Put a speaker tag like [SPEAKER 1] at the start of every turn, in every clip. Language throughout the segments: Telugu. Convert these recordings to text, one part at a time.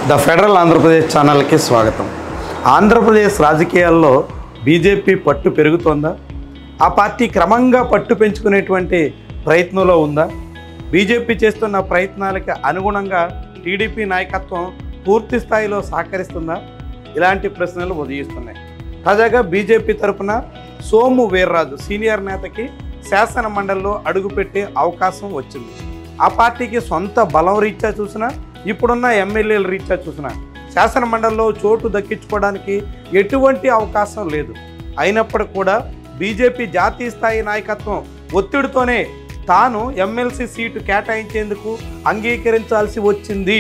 [SPEAKER 1] ద ఫెడరల్ ఆంధ్రప్రదేశ్ ఛానల్కి స్వాగతం. ఆంధ్రప్రదేశ్ రాజకీయాల్లో బీజేపీ పట్టు పెరుగుతోందా? ఆ పార్టీ క్రమంగా పట్టు పెంచుకునేటువంటి ప్రయత్నంలో ఉందా? బీజేపీ చేస్తున్న ప్రయత్నాలకి అనుగుణంగా టీడీపీ నాయకత్వం పూర్తి స్థాయిలో సహకరిస్తుందా? ఇలాంటి ప్రశ్నలు ఉదయిస్తున్నాయి. తాజాగా బీజేపీ తరఫున సోము వీర్రాజు సీనియర్ నేతకి శాసన మండలిలో అడుగుపెట్టే అవకాశం వచ్చింది. ఆ పార్టీకి సొంత బలం రీత్యా చూసినా, ఇప్పుడున్న ఎమ్మెల్యేల రీత్యా చూసినా శాసన మండలిలో చోటు దక్కించుకోవడానికి ఎటువంటి అవకాశం లేదు. అయినప్పటికీ కూడా బీజేపీ జాతీయ స్థాయి నాయకత్వం ఒత్తిడితోనే తాను ఎమ్మెల్సీ సీటు కేటాయించేందుకు అంగీకరించాల్సి వచ్చింది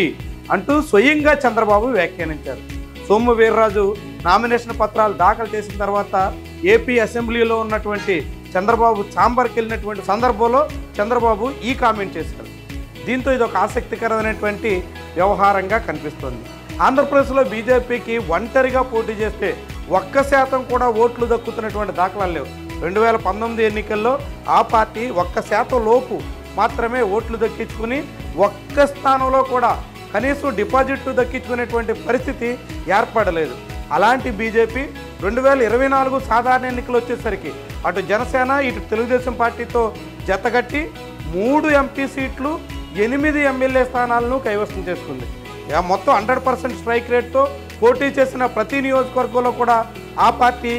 [SPEAKER 1] అంటూ స్వయంగా చంద్రబాబు వ్యాఖ్యానించారు. సోము వీర్రాజు నామినేషన్ పత్రాలు దాఖలు చేసిన తర్వాత ఏపీ అసెంబ్లీలో ఉన్నటువంటి చంద్రబాబు ఛాంబర్కి వెళ్ళినటువంటి సందర్భంలో చంద్రబాబు ఈ కామెంట్ చేశారు. దీంతో ఇది ఒక ఆసక్తికరమైనటువంటి వ్యవహారంగా కనిపిస్తోంది. ఆంధ్రప్రదేశ్లో బీజేపీకి ఒంటరిగా పోటీ చేస్తే 1% కూడా ఓట్లు దక్కుతున్నటువంటి దాఖలాలు లేవు. 2019 ఎన్నికల్లో ఆ పార్టీ 1% లోపు మాత్రమే ఓట్లు దక్కించుకుని ఒక్క స్థానంలో కూడా కనీసం డిపాజిట్లు దక్కించుకునేటువంటి పరిస్థితి ఏర్పడలేదు. అలాంటి బీజేపీ 2024 సాధారణ ఎన్నికలు వచ్చేసరికి అటు జనసేన ఇటు తెలుగుదేశం పార్టీతో జతగట్టి 3 ఎంపీ సీట్లు 8 ఎమ్మెల్యే స్థానాలను కైవసం చేసుకుంది. మొత్తం 100% స్ట్రైక్ రేట్తో పోటీ చేసిన ప్రతి నియోజకవర్గంలో కూడా ఆ పార్టీ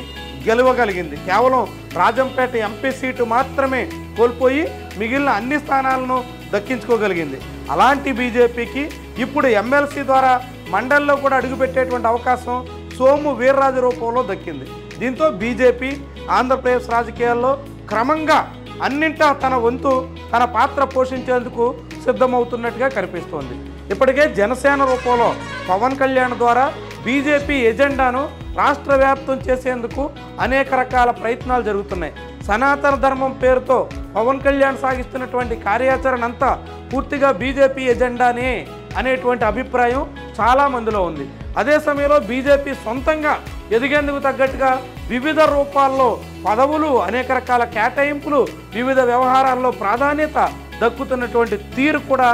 [SPEAKER 1] గెలవగలిగింది. కేవలం రాజంపేట ఎంపీ సీటు మాత్రమే కోల్పోయి మిగిలిన అన్ని స్థానాలను దక్కించుకోగలిగింది. అలాంటి బీజేపీకి ఇప్పుడు ఎమ్మెల్సీ ద్వారా మండలిలో కూడా అడుగుపెట్టేటువంటి అవకాశం సోము వీర్రాజు రూపంలో దక్కింది. దీంతో బీజేపీ ఆంధ్రప్రదేశ్ రాజకీయాల్లో క్రమంగా అన్నింటా తన వంతు తన పాత్ర పోషించేందుకు సిద్ధమవుతున్నట్టుగా కనిపిస్తోంది. ఇప్పటికే జనసేన రూపంలో పవన్ కళ్యాణ్ ద్వారా బీజేపీ ఎజెండాను రాష్ట్ర వ్యాప్తం చేసేందుకు అనేక రకాల ప్రయత్నాలు జరుగుతున్నాయి. సనాతన ధర్మం పేరుతో పవన్ కళ్యాణ్ సాగిస్తున్నటువంటి కార్యాచరణ అంతా పూర్తిగా బీజేపీ ఎజెండానే అనేటువంటి అభిప్రాయం చాలామందిలో ఉంది. అదే సమయంలో బీజేపీ సొంతంగా ఎదిగేందుకు తగ్గట్టుగా వివిధ రూపాల్లో పదవులు, అనేక రకాల కేటాయింపులు, వివిధ వ్యవహారాల్లో ప్రాధాన్యత దక్కుతున్నటువంటి తీరు కూడా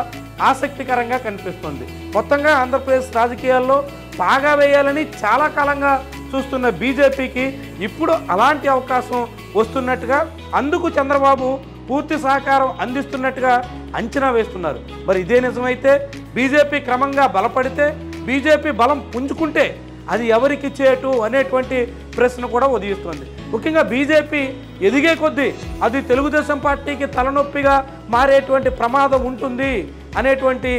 [SPEAKER 1] ఆసక్తికరంగా కనిపిస్తుంది. మొత్తంగా ఆంధ్రప్రదేశ్ రాజకీయాల్లో బాగా వేయాలని చాలా కాలంగా చూస్తున్న బీజేపీకి ఇప్పుడు అలాంటి అవకాశం వస్తున్నట్టుగా, అందుకు చంద్రబాబు పూర్తి సహకారం అందిస్తున్నట్టుగా అంచనా వేస్తున్నారు. మరి ఇదే నిజమైతే, బీజేపీ క్రమంగా బలపడితే, బీజేపీ బలం పుంజుకుంటే అది ఎవరికి చేటు అనేటువంటి ప్రశ్న కూడా ఉదయిస్తుంది. ముఖ్యంగా బీజేపీ ఎదిగే కొద్దీ అది తెలుగుదేశం పార్టీకి తలనొప్పిగా మారేటువంటి ప్రమాదం ఉంటుంది అనేటువంటి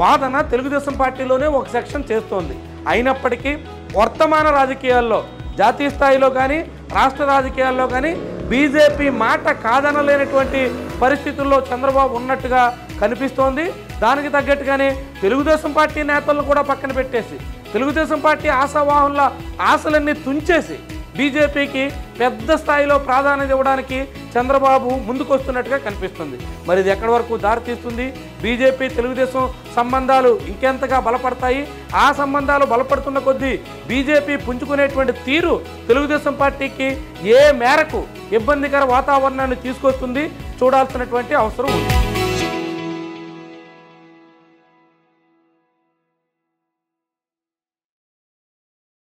[SPEAKER 1] వాదన తెలుగుదేశం పార్టీలోనే ఒక సెక్షన్ చేస్తోంది. అయినప్పటికీ వర్తమాన రాజకీయాల్లో, జాతీయ స్థాయిలో కానీ రాష్ట్ర రాజకీయాల్లో కానీ బీజేపీ మాట కాదనలేనటువంటి పరిస్థితుల్లో చంద్రబాబు ఉన్నట్టుగా కనిపిస్తోంది. దానికి తగ్గట్టుగానే తెలుగుదేశం పార్టీ నేతలను కూడా పక్కన పెట్టేసి, తెలుగుదేశం పార్టీ ఆశావాహుల ఆశలన్నీ తుంచేసి బీజేపీకి పెద్ద స్థాయిలో ప్రాధాన్యత ఇవ్వడానికి చంద్రబాబు ముందుకొస్తున్నట్టుగా కనిపిస్తుంది. మరి ఇది ఎక్కడి వరకు దారితీస్తుంది? బీజేపీ తెలుగుదేశం సంబంధాలు ఇంకెంతగా బలపడతాయి? ఆ సంబంధాలు బలపడుతున్న కొద్దీ బీజేపీ పుంజుకునేటువంటి తీరు తెలుగుదేశం పార్టీకి ఏ మేరకు ఇబ్బందికర వాతావరణాన్ని తీసుకొస్తుంది చూడాల్సినటువంటి అవసరం ఉంది.